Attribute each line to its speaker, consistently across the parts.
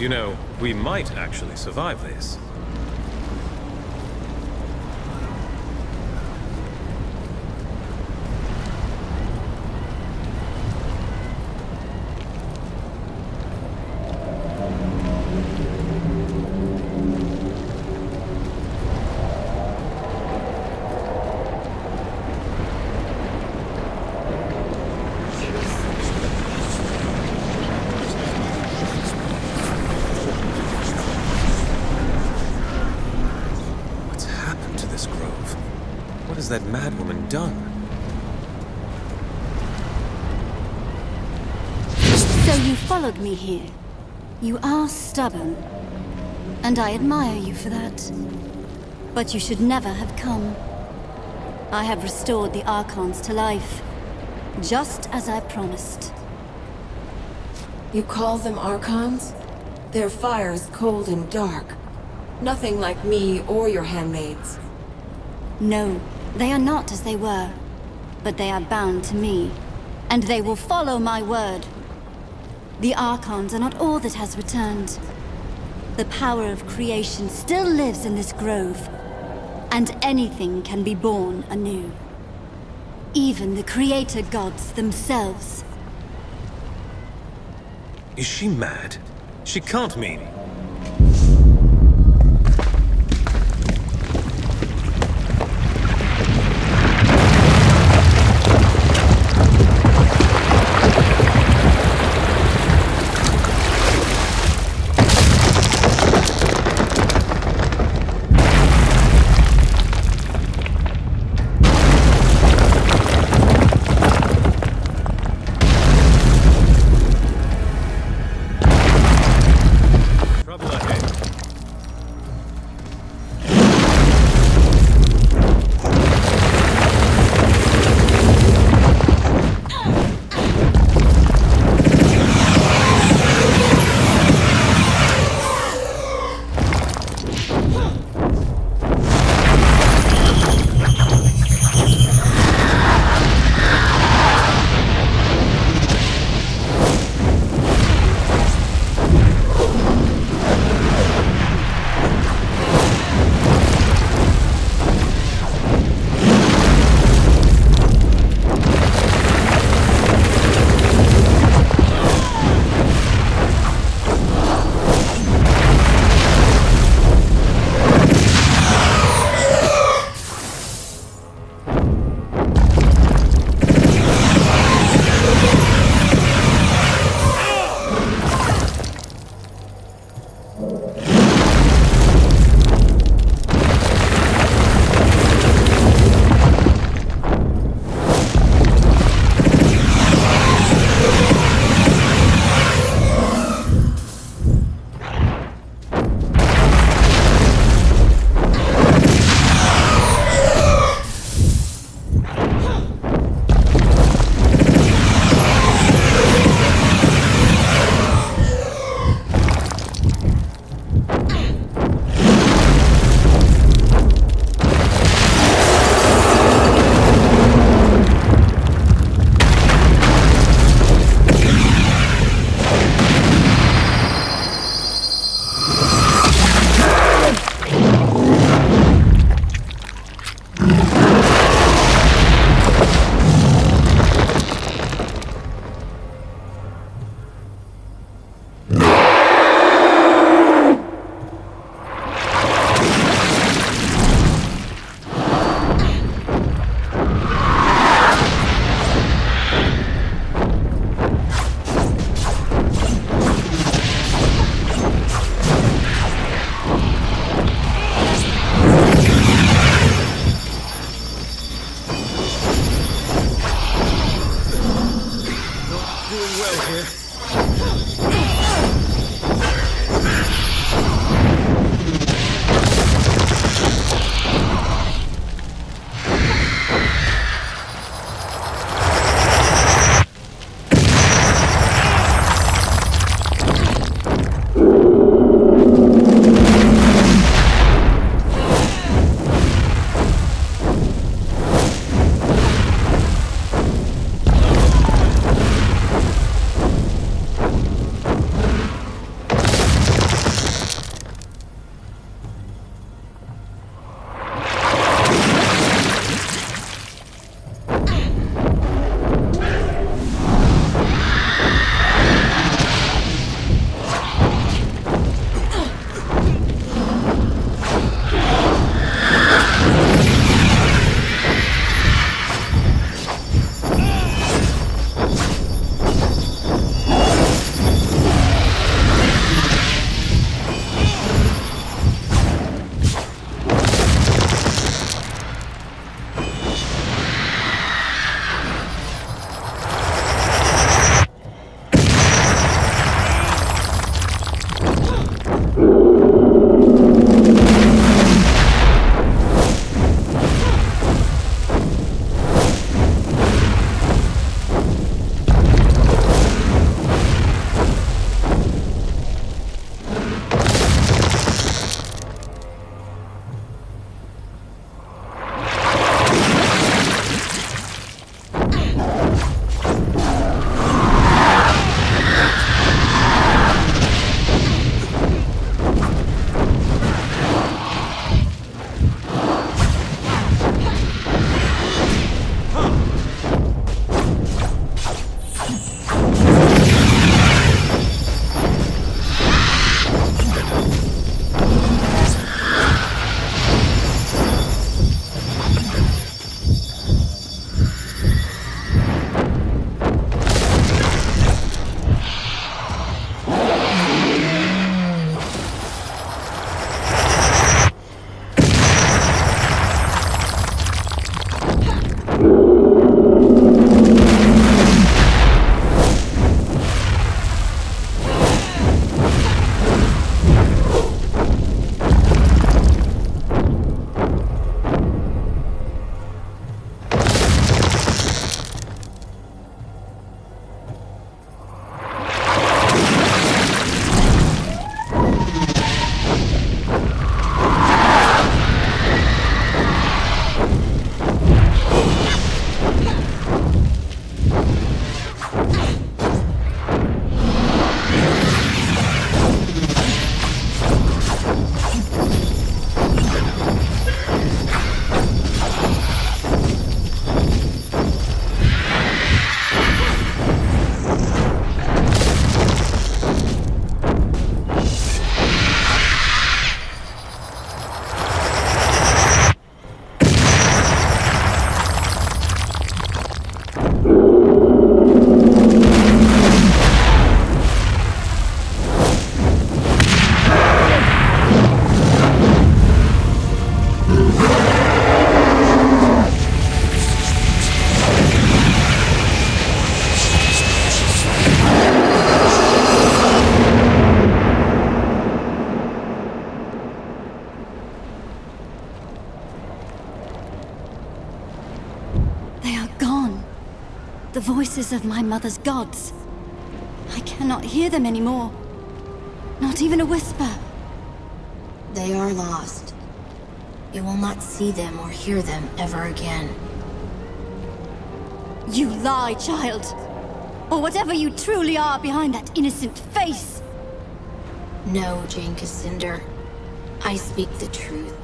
Speaker 1: You know, we might actually survive this. What has that madwoman done?
Speaker 2: So you followed me here. You are stubborn. And I admire you for that. But you should never have come. I have restored the Archons to life. Just as I promised.
Speaker 3: You call them Archons? Their fire is cold and dark. Nothing like me or your handmaids.
Speaker 2: No, they are not as they were. But they are bound to me. And they will follow my word. The Archons are not all that has returned. The power of creation still lives in this grove. And anything can be born anew. Even the creator gods themselves.
Speaker 1: Is she mad? She can't mean...
Speaker 2: The voices of my mother's gods. I cannot hear them anymore. Not even a whisper.
Speaker 4: They are lost. You will not see them or hear them ever again.
Speaker 2: You lie, child. Or whatever you truly are behind that innocent face.
Speaker 4: No, Jane Cassander. I speak the truth.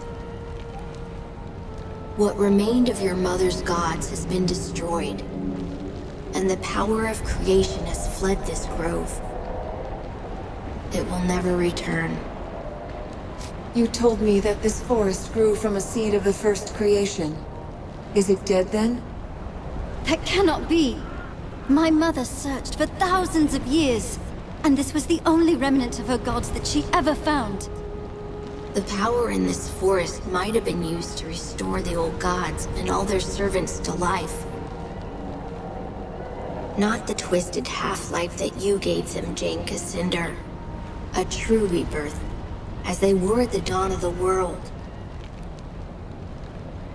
Speaker 4: What remained of your mother's gods has been destroyed, and the power of creation has fled this grove. It will never return.
Speaker 3: You told me that this forest grew from a seed of the first creation. Is it dead then?
Speaker 2: That cannot be. My mother searched for thousands of years, and this was the only remnant of her gods that she ever found.
Speaker 4: The power in this forest might have been used to restore the old gods and all their servants to life. Not the twisted half-life that you gave them, Jane Cassander. A true rebirth, as they were at the dawn of the world.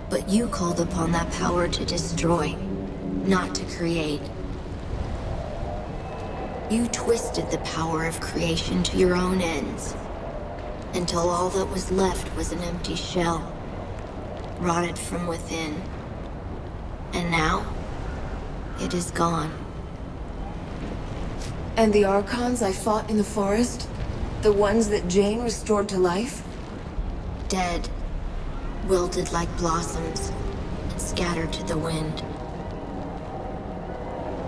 Speaker 4: But you called upon that power to destroy, not to create. You twisted the power of creation to your own ends, until all that was left was an empty shell, rotted from within. And now, it is gone.
Speaker 3: And the Archons I fought in the forest? The ones that Jane restored to life?
Speaker 4: Dead, wilted like blossoms, and scattered to the wind.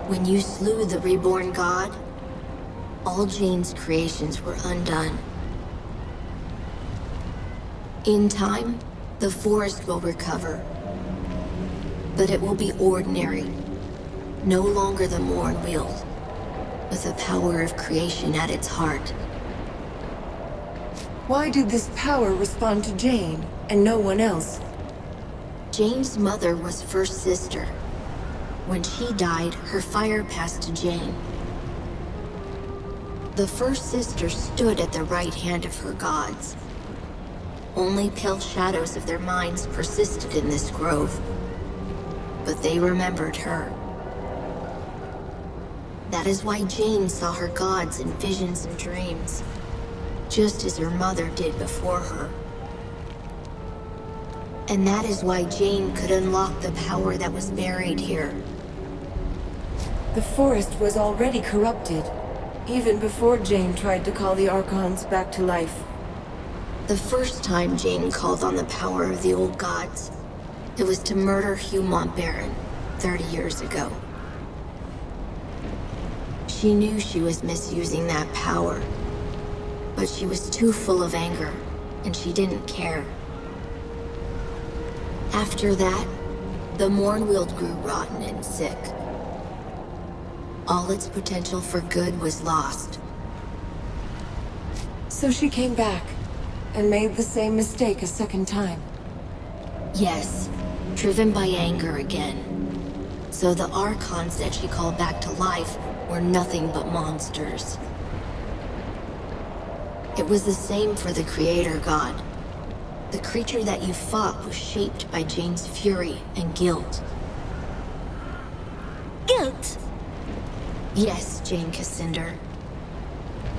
Speaker 4: When you slew the reborn god, all Jane's creations were undone. In time, the forest will recover. But it will be ordinary, no longer the Mournweald, with the power of creation at its heart.
Speaker 3: Why did this power respond to Jane, and no one else?
Speaker 4: Jane's mother was first sister. When she died, her fire passed to Jane. The first sister stood at the right hand of her gods. Only pale shadows of their minds persisted in this grove. But they remembered her. That is why Jane saw her gods in visions and dreams, just as her mother did before her. And that is why Jane could unlock the power that was buried here.
Speaker 3: The forest was already corrupted, even before Jane tried to call the Archons back to life.
Speaker 4: The first time Jane called on the power of the old gods, it was to murder Hugh Montbaron 30 years ago. She knew she was misusing that power, but she was too full of anger, and she didn't care. After that, the Mournweald grew rotten and sick. All its potential for good was lost.
Speaker 3: So she came back, and made the same mistake a second time.
Speaker 4: Yes, driven by anger again. So the Archons that she called back to life were nothing but monsters. It was the same for the Creator God. The creature that you fought was shaped by Jane's fury and guilt.
Speaker 2: Guilt?
Speaker 4: Yes, Jane Cassander.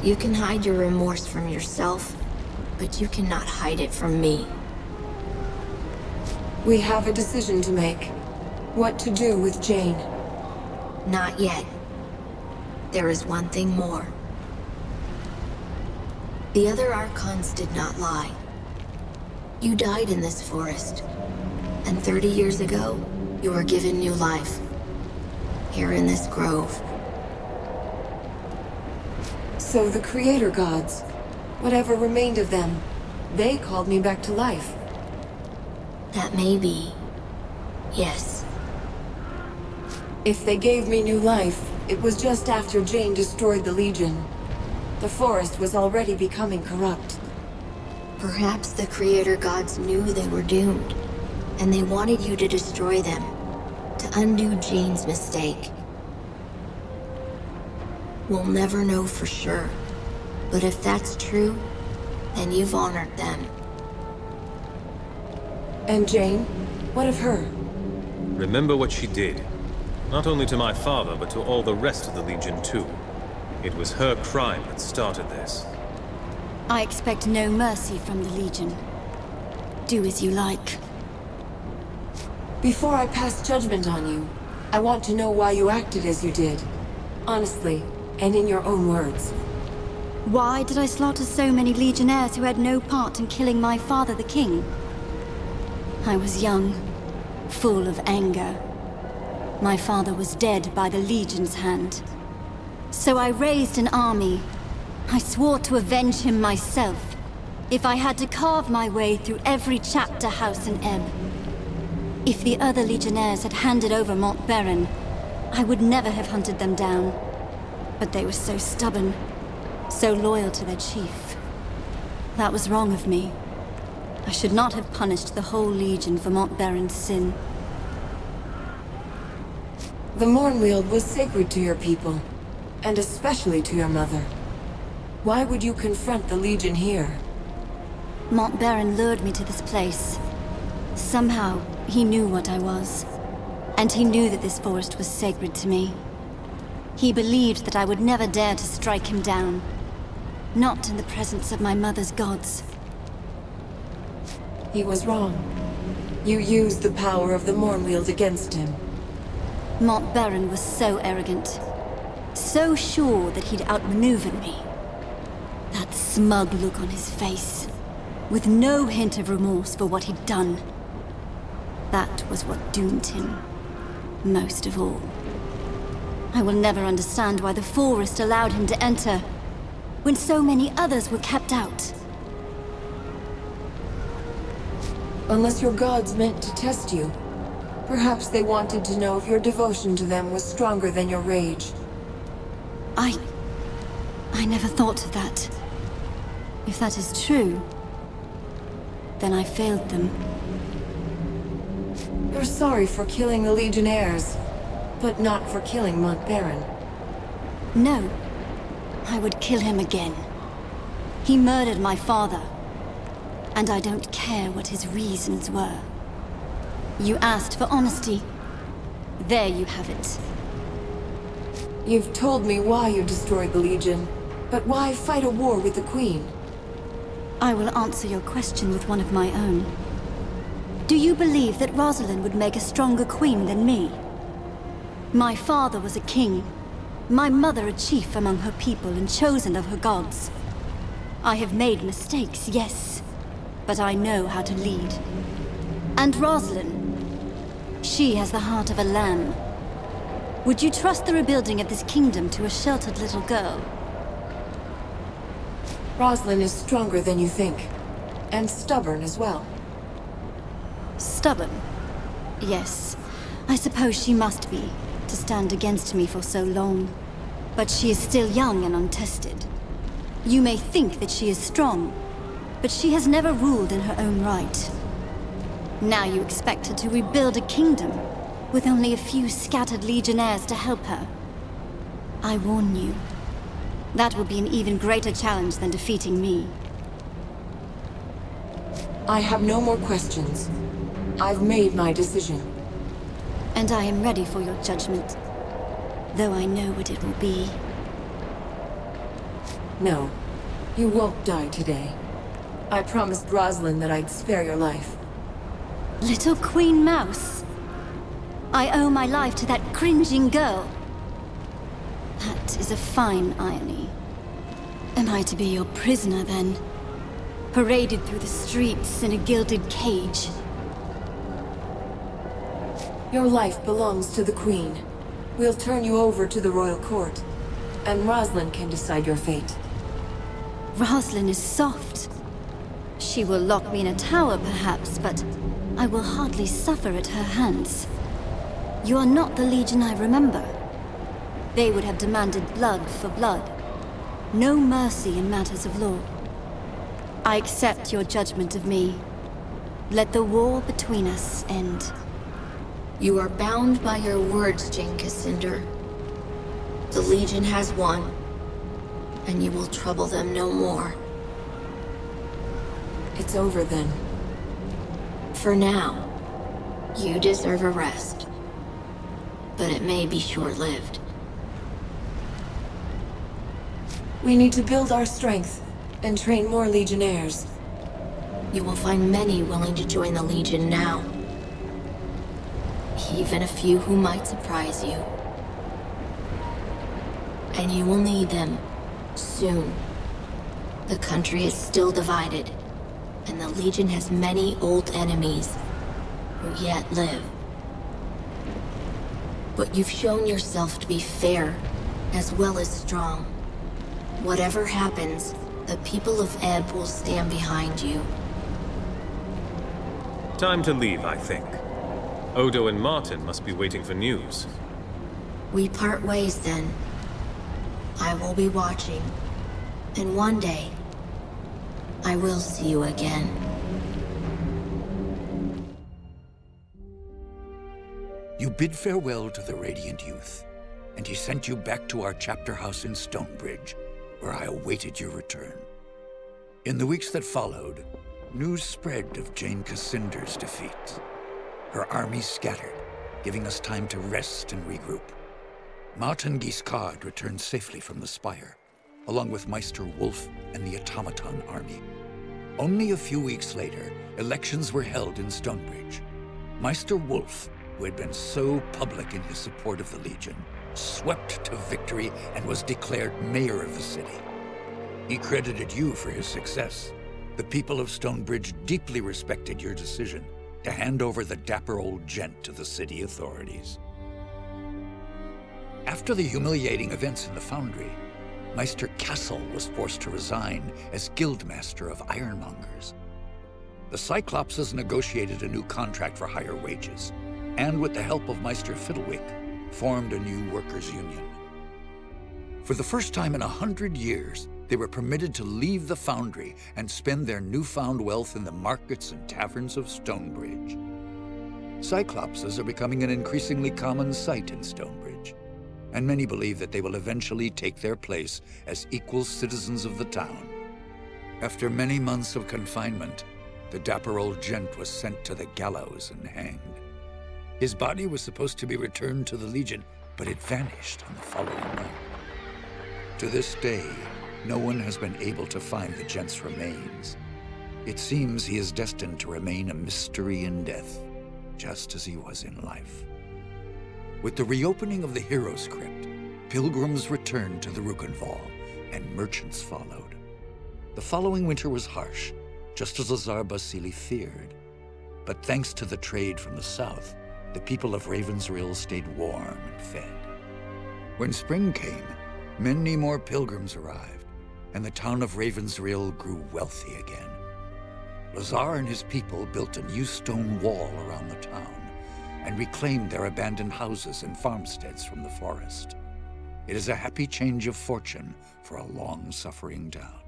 Speaker 4: You can hide your remorse from yourself, but you cannot hide it from me.
Speaker 3: We have a decision to make. What to do with Jane.
Speaker 4: Not yet. There is one thing more. The other Archons did not lie. You died in this forest, and 30 years ago, you were given new life. Here in this grove.
Speaker 3: So the Creator Gods, whatever remained of them, they called me back to life.
Speaker 4: That may be. Yes.
Speaker 3: If they gave me new life, it was just after Jane destroyed the Legion. The forest was already becoming corrupt.
Speaker 4: Perhaps the Creator Gods knew they were doomed, and they wanted you to destroy them, to undo Jane's mistake. We'll never know for sure, but if that's true, then you've honored them.
Speaker 3: And Jane? What of her?
Speaker 1: Remember what she did. Not only to my father, but to all the rest of the Legion too. It was her crime that started this.
Speaker 2: I expect no mercy from the Legion. Do as you like.
Speaker 3: Before I pass judgment on you, I want to know why you acted as you did. Honestly, and in your own words.
Speaker 2: Why did I slaughter so many Legionnaires who had no part in killing my father, the king? I was young, full of anger. My father was dead by the Legion's hand. So I raised an army. I swore to avenge him myself, if I had to carve my way through every chapter house in Ebb. If the other Legionnaires had handed over Mont Baron, I would never have hunted them down. But they were so stubborn, so loyal to their chief. That was wrong of me. I should not have punished the whole Legion for Mont Baron's sin.
Speaker 3: The Mournweald was sacred to your people, and especially to your mother. Why would you confront the Legion here?
Speaker 2: Mont Baron lured me to this place. Somehow, he knew what I was. And he knew that this forest was sacred to me. He believed that I would never dare to strike him down. Not in the presence of my mother's gods.
Speaker 3: He was wrong. You used the power of the Mournweald against him.
Speaker 2: Mont Baron was so arrogant. So sure that he'd outmaneuvered me. That smug look on his face, with no hint of remorse for what he'd done. That was what doomed him, most of all. I will never understand why the forest allowed him to enter, when so many others were kept out.
Speaker 3: Unless your gods meant to test you. Perhaps they wanted to know if your devotion to them was stronger than your rage.
Speaker 2: I never thought of that. If that is true, then I failed them.
Speaker 3: You're sorry for killing the Legionnaires, but not for killing Mont Baron.
Speaker 2: No, I would kill him again. He murdered my father, and I don't care what his reasons were. You asked for honesty. There you have it.
Speaker 3: You've told me why you destroyed the Legion, but why fight a war with the Queen?
Speaker 2: I will answer your question with one of my own. Do you believe that Rosalind would make a stronger queen than me? My father was a king, my mother a chief among her people and chosen of her gods. I have made mistakes, yes, but I know how to lead. And Rosalind, she has the heart of a lamb. Would you trust the rebuilding of this kingdom to a sheltered little girl?
Speaker 3: Rosalind is stronger than you think, and stubborn as well.
Speaker 2: Stubborn? Yes, I suppose she must be, to stand against me for so long. But she is still young and untested. You may think that she is strong, but she has never ruled in her own right. Now you expect her to rebuild a kingdom, with only a few scattered legionnaires to help her. I warn you, that will be an even greater challenge than defeating me.
Speaker 3: I have no more questions. I've made my decision.
Speaker 2: And I am ready for your judgment, though I know what it will be.
Speaker 3: No, you won't die today. I promised Rosalind that I'd spare your life.
Speaker 2: Little Queen Mouse. I owe my life to that cringing girl. That is a fine irony. Am I to be your prisoner, then? Paraded through the streets in a gilded cage?
Speaker 3: Your life belongs to the Queen. We'll turn you over to the royal court, and Rosalind can decide your fate.
Speaker 2: Rosalind is soft. She will lock me in a tower, perhaps, but I will hardly suffer at her hands. You are not the Legion I remember. They would have demanded blood for blood. No mercy in matters of law. I accept your judgment of me. Let the war between us end.
Speaker 4: You are bound by your words, Jane Cassander. The Legion has won, and you will trouble them no more.
Speaker 3: It's over then.
Speaker 4: For now, you deserve a rest. but it may be short-lived.
Speaker 3: We need to build our strength and train more Legionnaires.
Speaker 4: You will find many willing to join the Legion now. Even a few who might surprise you. And you will need them soon. The country is still divided, and the Legion has many old enemies who yet live. But you've shown yourself to be fair, as well as strong. Whatever happens, the people of Ebb will stand behind you.
Speaker 1: Time to leave, I think. Odo and Martin must be waiting for news.
Speaker 4: We part ways then. I will be watching, and one day, I will see you again.
Speaker 5: You bid farewell to the Radiant Youth, and he sent you back to our chapter house in Stonebridge, where I awaited your return. In the weeks that followed, news spread of Jane Cassinder's defeat. Her army scattered, giving us time to rest and regroup. Martin Guiscard returned safely from the Spire, along with Meister Wolf and the Automaton army. Only a few weeks later, elections were held in Stonebridge. Meister Wolf, who had been so public in his support of the Legion, swept to victory and was declared mayor of the city. He credited you for his success. The people of Stonebridge deeply respected your decision to hand over the dapper old gent to the city authorities. After the humiliating events in the Foundry, Meister Castle was forced to resign as Guildmaster of Ironmongers. The Cyclopses negotiated a new contract for higher wages, and with the help of Meister Fiddlewick, formed a new workers' union. For the first time in 100 years, they were permitted to leave the Foundry and spend their newfound wealth in the markets and taverns of Stonebridge. Cyclopses are becoming an increasingly common sight in Stonebridge, and many believe that they will eventually take their place as equal citizens of the town. After many months of confinement, the dapper old gent was sent to the gallows and hanged. His body was supposed to be returned to the Legion, but it vanished on the following night. To this day, no one has been able to find the gent's remains. It seems he is destined to remain a mystery in death, just as he was in life. With the reopening of the Heroes Crypt, pilgrims returned to the Rukenval, and merchants followed. The following winter was harsh, just as Lazar Basili feared. But thanks to the trade from the south, the people of Ravensrill stayed warm and fed. When spring came, many more pilgrims arrived, and the town of Ravensrill grew wealthy again. Lazar and his people built a new stone wall around the town, and reclaimed their abandoned houses and farmsteads from the forest. It is a happy change of fortune for a long-suffering town.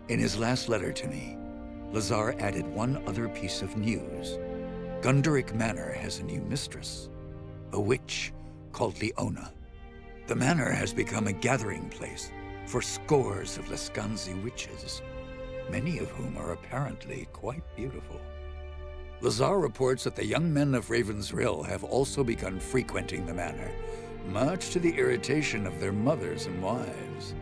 Speaker 5: In his last letter to me, Lazar added one other piece of news. Gunderic Manor has a new mistress, a witch called Leona. The manor has become a gathering place for scores of Lescanzi witches, many of whom are apparently quite beautiful. Lazar reports that the young men of Ravensrill have also begun frequenting the manor, much to the irritation of their mothers and wives.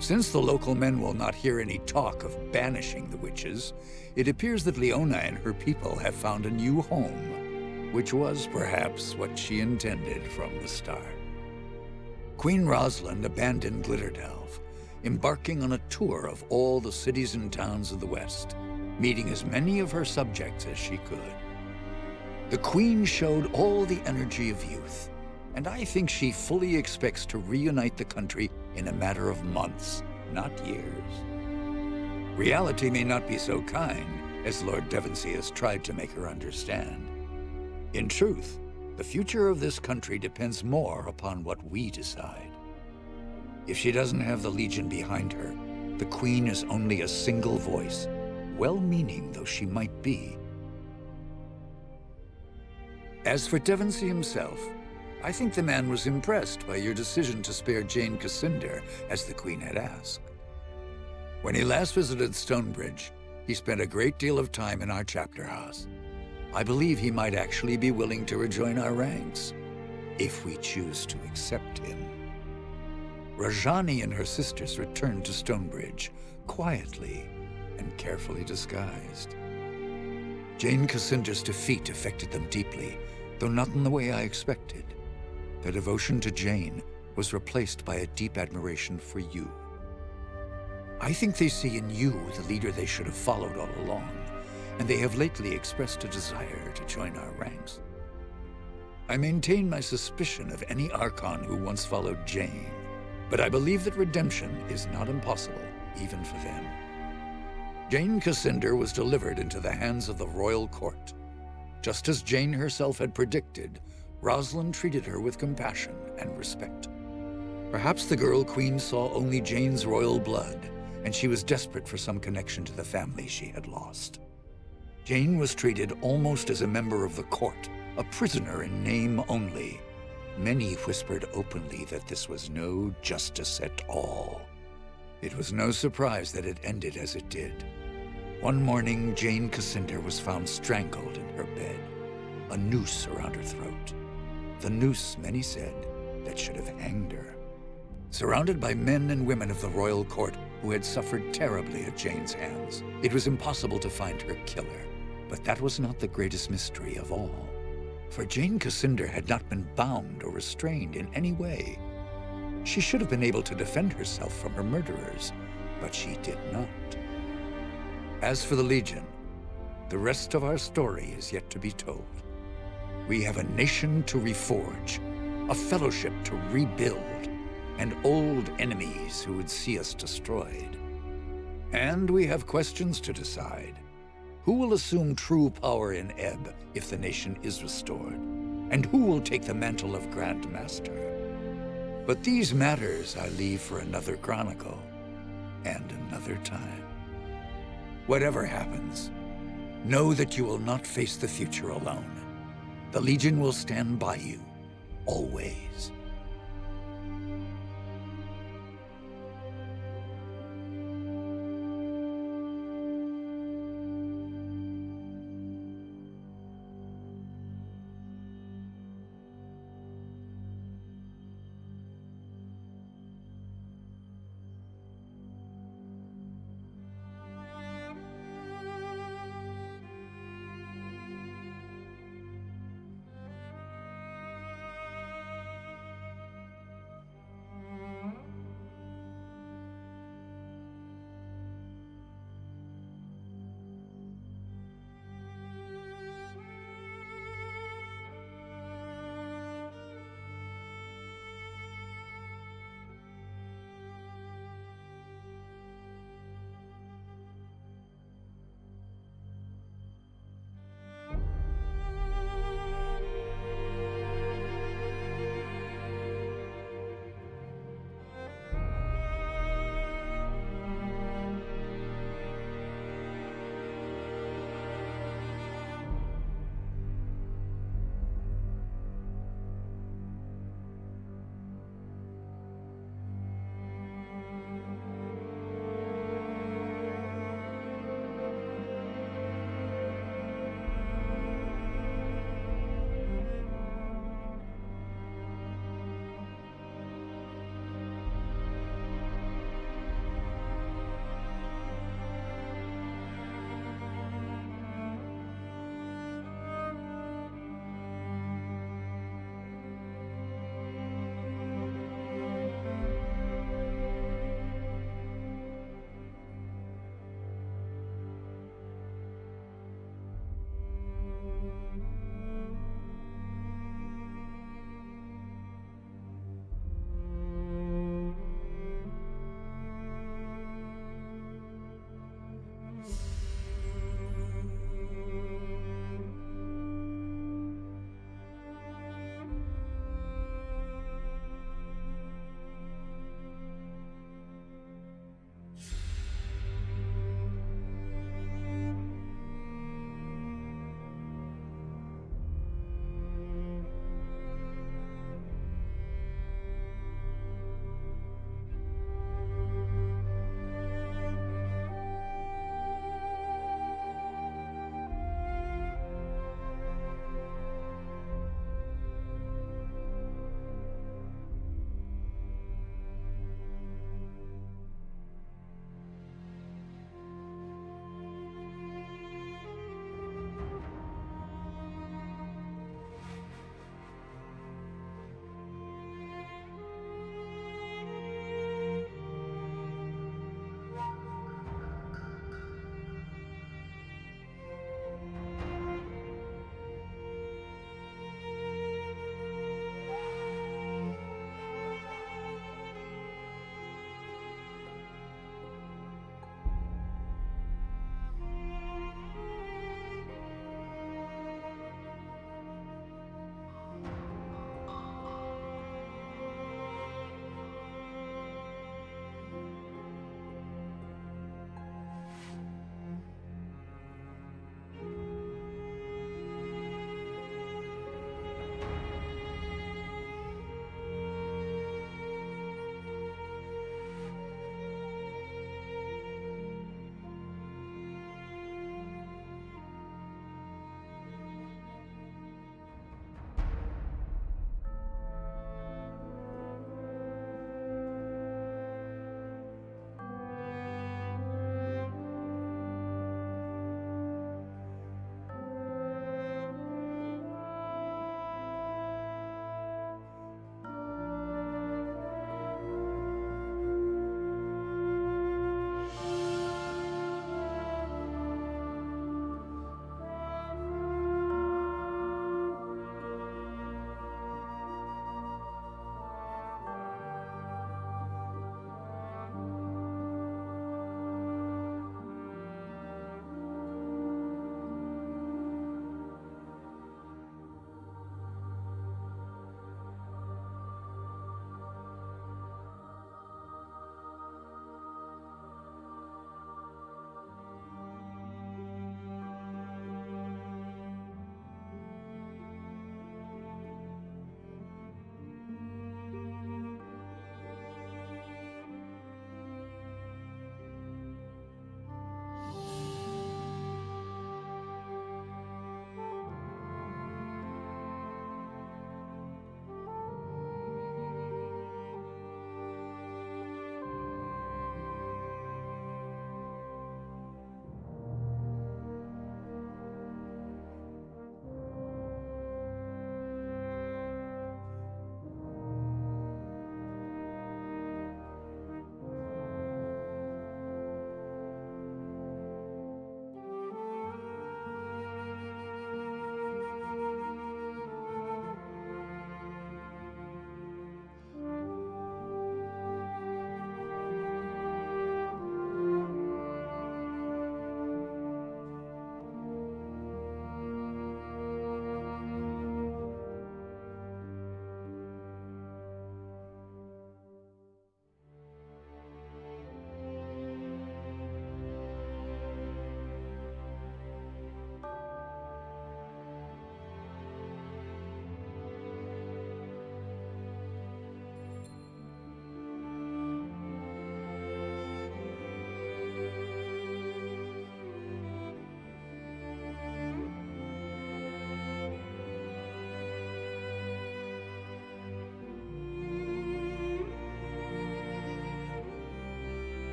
Speaker 5: Since the local men will not hear any talk of banishing the witches, it appears that Leona and her people have found a new home, which was perhaps what she intended from the start. Queen Rosalind abandoned Glitterdelve, embarking on a tour of all the cities and towns of the West, meeting as many of her subjects as she could. The Queen showed all the energy of youth, and I think she fully expects to reunite the country in a matter of months, not years. Reality may not be so kind, as Lord Devonsey has tried to make her understand. In truth, the future of this country depends more upon what we decide. If she doesn't have the Legion behind her, the Queen is only a single voice, well-meaning though she might be. As for Devonsey himself, I think the man was impressed by your decision to spare Jane Cassinder, as the Queen had asked. When he last visited Stonebridge, he spent a great deal of time in our chapter house. I believe he might actually be willing to rejoin our ranks, if we choose to accept him. Rajani and her sisters returned to Stonebridge, quietly and carefully disguised. Jane Cassinder's defeat affected them deeply, though not in the way I expected. Their devotion to Jane was replaced by a deep admiration for you. I think they see in you the leader they should have followed all along, and they have lately expressed a desire to join our ranks. I maintain my suspicion of any Archon who once followed Jane, but I believe that redemption is not impossible, even for them. Jane Cassinder was delivered into the hands of the royal court. Just as Jane herself had predicted, Rosalind treated her with compassion and respect. Perhaps the girl queen saw only Jane's royal blood, and she was desperate for some connection to the family she had lost. Jane was treated almost as a member of the court, a prisoner in name only. Many whispered openly that this was no justice at all. It was no surprise that it ended as it did. One morning, Jane Cassinder was found strangled in her bed, a noose around her throat. The noose, many said, that should have hanged her. Surrounded by men and women of the royal court who had suffered terribly at Jane's hands, it was impossible to find her killer. But that was not the greatest mystery of all. For Jane Cassinder had not been bound or restrained in any way. She should have been able to defend herself from her murderers, but she did not. As for the Legion, the rest of our story is yet to be told. We have a nation to reforge, a fellowship to rebuild, and old enemies who would see us destroyed. And we have questions to decide. Who will assume true power in Ebb if the nation is restored? And who will take the mantle of Grand Master? But these matters I leave for another chronicle, and another time. Whatever happens, know that you will not face the future alone. The Legion will stand by you, always.